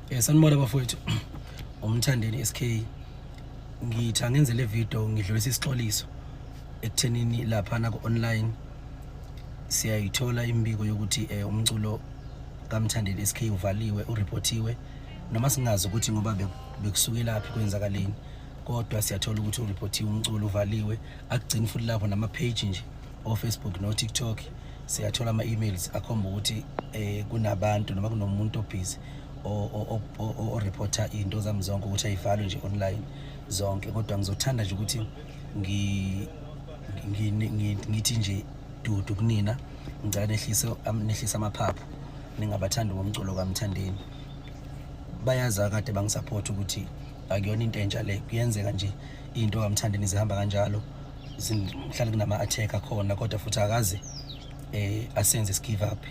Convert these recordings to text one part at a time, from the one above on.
Sanibona bafowethu. Umthandeni SK. Ngithi ngenze le video ngidlulisa isixoliso ekuthenini lapha na online siyayithola imbiko yokuthi umculo kaMthandeni SK uvaliwe, ureportiwe, noma singazi ukuthi ngoba bekusuke laphi kwenzakaleni, kodwa siyathola ukuthi ureportiwe umculo uvaliwe. Akugcini futhi lapho nama page nje o Facebook no TikTok siyathola ama emails akhomba ukuthi kunabantu noma kunomuntu obusy o reporter into zami zonke ukuthi ayivalwe nje online zonke. Kodwa ngizothanda nje ukuthi ngithi nje dudu kunina, ngicela nehlisa amaphaphu, ningabathandi bomculo kaMthandeni. Bayaza kade bangisupport ukuthi akuyona into entsha le, kuyenzeka nje into kaMthandeni zihamba kanjalo, mhlawumbe kunama attack akhona, kodwa futhi akaze asenze give up.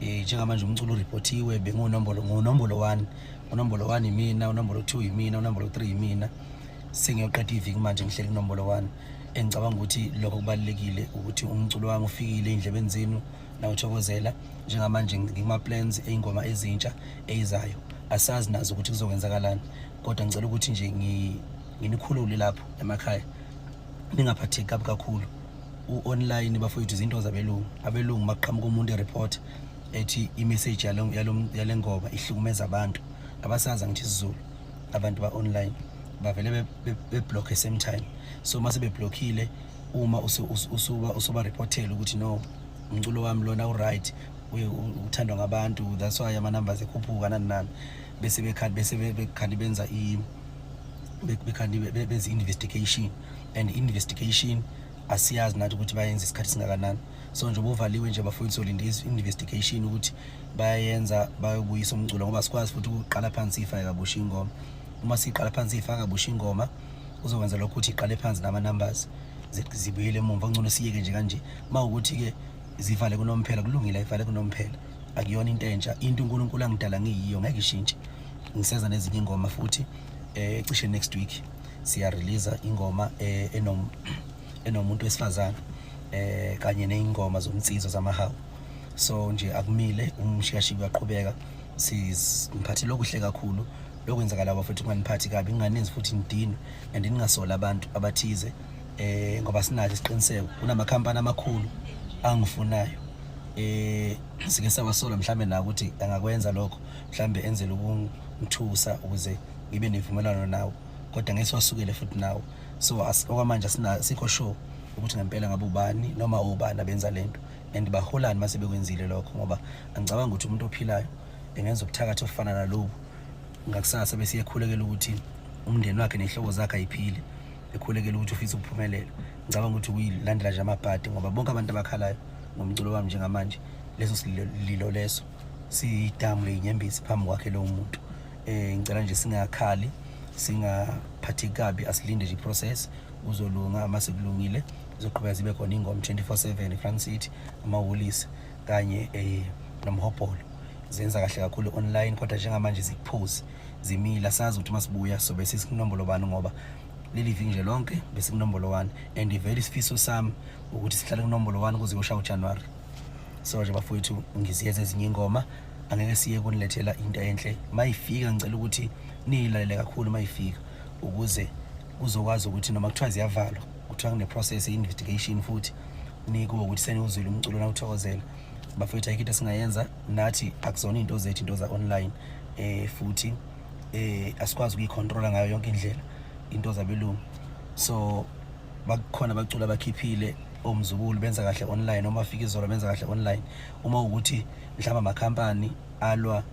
Njengamanje umculo ureportiwe, bengunombolo 1, unombolo 1 imina, unombolo 2 imina, unombolo 3 imina. Sengiyoqeda iviki manje ngihleli kunombolo 1. Engicabanga ukuthi lokho kubalekile ukuthi umculo wami ufikile endlebeni zenu nawuthokozela. Njengamanje ngima plans eingoma ezintsha eyizayo, asazi nazo ukuthi kuzokwenzakalani, kodwa ngicela ukuthi nje nginikhulule lapho emakhaya, ningaphatheki kakhulu. Online bafowethu izinto abelungu maqhamuka umuntu report ethi imessage yale ngoma ihlukumeza abantu, abasaza ngithi isiZulu, abantu ba online bavele be block same time. So mase be blockile, uma usuba reportela ukuthi no, umculo wami lona u right, uthandwa ngabantu, that's why ama numbers ekhuphuka nani, bese bekhandi benza benza investigation, and investigation asiyazi nathi ukuthi bayenza isikhathi singakanani. So nje buvaliwe nje bafowethu solinde investigation ukuthi bayenza bayobuyisa umculo, ngoba sikwazi futhi ukuqala phansi ifaka kabusha ingoma. Uma siqala phansi ifaka kabusha ingoma uzokwenza lokho ukuthi iqale phansi nama numbers zibuyele emuva. Ngcono siyeke nje kanje, mawukuthi ke zivale kunomphela, kulungile ivale kunomphela, akuyona into entsha. Into uNkulunkulu angidala ngiyiyo ngeke ishintshe. Ngiseza nezinye ingoma futhi cishe next week siya release ingoma enomuntu wesifazana kanye neingoma zomtsizo zamahawu. So nje akumile, umshiyashiya uyaqhubeka, simphathile okuhle kakhulu. Lokwenzakala bafethu kunganiphathi kabi, nginganenzi futhi ngidini and ningasola abantu abathize, ngoba sinathi isiqiniseko kunamakhampani amakhulu angifunayo. Sike sawasola mhlambe na ukuthi angakwenza lokho, mhlambe enzele ukungithusa ukuze ngibe nevumelano nawo, kodwa ngeke siwasukele futhi nawo. So okwamanje sikho sure ukuthi ngempela ngabe ubani noma ubani abenza lento and baholani mase bekwenzile lokho, ngoba angicabanga ukuthi umuntu ophilayo engenza ubuthakathi ofana nalobu ngakusasa bese yekhulekela ukuthi umndeni wakhe nehloko zakhe ayiphile, ekhulekela ukuthi ufisa ukuphumelela. Ngicabanga ukuthi uyilandela nje amabhadi, ngoba bonke abantu abakhalayo ngomculo wami njengamanje leso sililo leso siyidamu lenyembezi phambi kwakhe lo muntu. Ngicela nje singakhali, singaphatheki kabi, asilinde nje process uzolunga. Mase kulungile izoqhubeka zibe khona ingoma 24/7 eFront City, amawolisi kanye nomhobholo zenza kahle kakhulu online, kodwa njengamanje zikuphuzi zimila. Sazi ukuthi masibuya so bese sikunombolo 1, ngoba leli viki nje lonke bese kunombolo 1 and very isifiso sami ukuthi sihlale kunombolo 1 kuze kuyoshaya uJanuary. So nje bafowethu ngiziyeza ezinye ingoma, angeke siye kunilethela into enhle. Mayifika ngicela ukuthi niyilalele kakhulu mayifika, ukuze uzokwazi ukuthi noma kuthiwa ziyavalwa, kuthiwa kune process ye-investigation futhi nikuwo ukuthi seniwuzwile umculo nawuthokozela. Bafowethu ayikho into singayenza nathi, akuzona into zethu, into za online, futhi asikwazi ukuyicontrola ngayo yonke indlela into zabelungu. So bakhona bacula bakhiphile omzukulu benza kahle online, noma afika izolo benza kahle online. Uma ukuthi mhlawumbe amakhampani alwa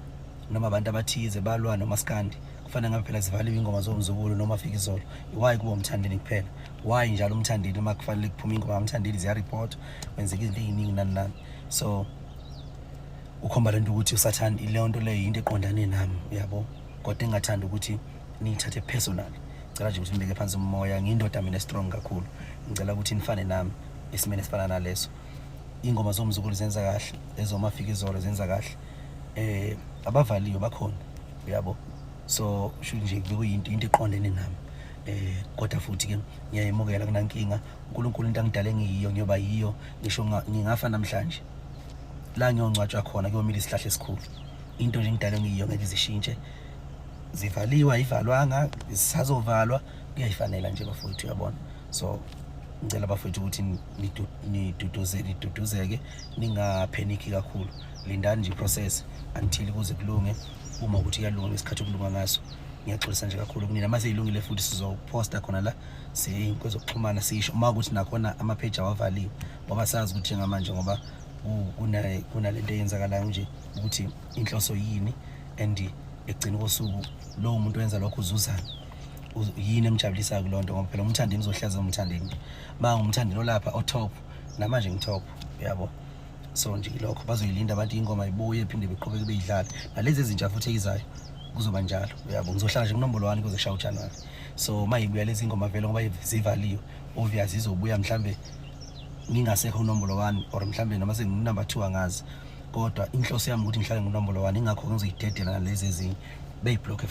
noma abantu abathize balwa nomaskandi, kufanele ngabe phela zivaliwe ingoma zomzukulu noma afika izolo. Why kuba umthandeni kuphela? Why njalo umthandeni uma kufanele kuphume ingoma kaMthandeni ziya report kwenzeka izinto eziningi nani? So ukhomba lento ukuthi usathanda ile nto leyo into eqondane nami, yabo, kodwa engathanda ukuthi niyithathe personal. Ngicela nje ukuthi nibeke phansi umoya, ngiyindoda mina strong kakhulu, ngicela ukuthi nifane nami esimene sifana naleso. Ingoma zomzukulu zenza kahle, ezomafika izolo zenza kahle, abavaliyo bakhona, yabo. So sho nje kuyinto eqondene nami, kodwa futhi ke ngiyayemukela kunankinga. uNkulunkulu into angidale ngiyiyo ngiyoba yiyo, ngisho ngingafa namhlanje la ngiyongcwatshwa khona kuyomila isihlahla esikhulu. Into nje ngidale ngiyiyo ngeke izishintshe. zivaliwe ayivalwanga zisazovalwa kuyayifanela nje bafowethu uyabona. So ngicela bafowethu ukuthi niduduzeke ningapheniki kakhulu, lindani nje process until kuze kulunge. Uma ukuthi kuyalunga ngesikhathi okulunga ngaso, ngiyaxolisa nje kakhulu kunina. Mase ilungile futhi sizoposta khona la kwezokuxhumana sisho uma ukuthi nakhona ama-page awavaliwe, ngoba sazi ukuthi njengamanje ngoba kunalento eyenzakalayo nje ukuthi inhloso yini and ekugcina kosuku lowo muntu wenza lokho uzuzana yini emjabulisayo kuloo nto, ngoba phela umthandeni uzohlaza umthandeni. Uma ngumthandeni olapha otop namanje ngitop yabo. So nje lokho bazoyilinda abantu ingoma ibuye iphinde beqhubeke beyidlala nalezi ezintsha futhi eyizayo kuzoba njalo yabo. Ngizohlala nje kunombolo 1 kuze kushaye uJanuary. So mayibuya lezi ingoma vele ngoba zivaliwe obvious izobuya mhlambe ngingasekho unombolo 1 or mhlambe noma senginumber 2 angazi, kodwa inhloso yami ukuthi ngihlale ngunombolo 1, ingakho ngizoyidedela nalezi ezinye beyiblock.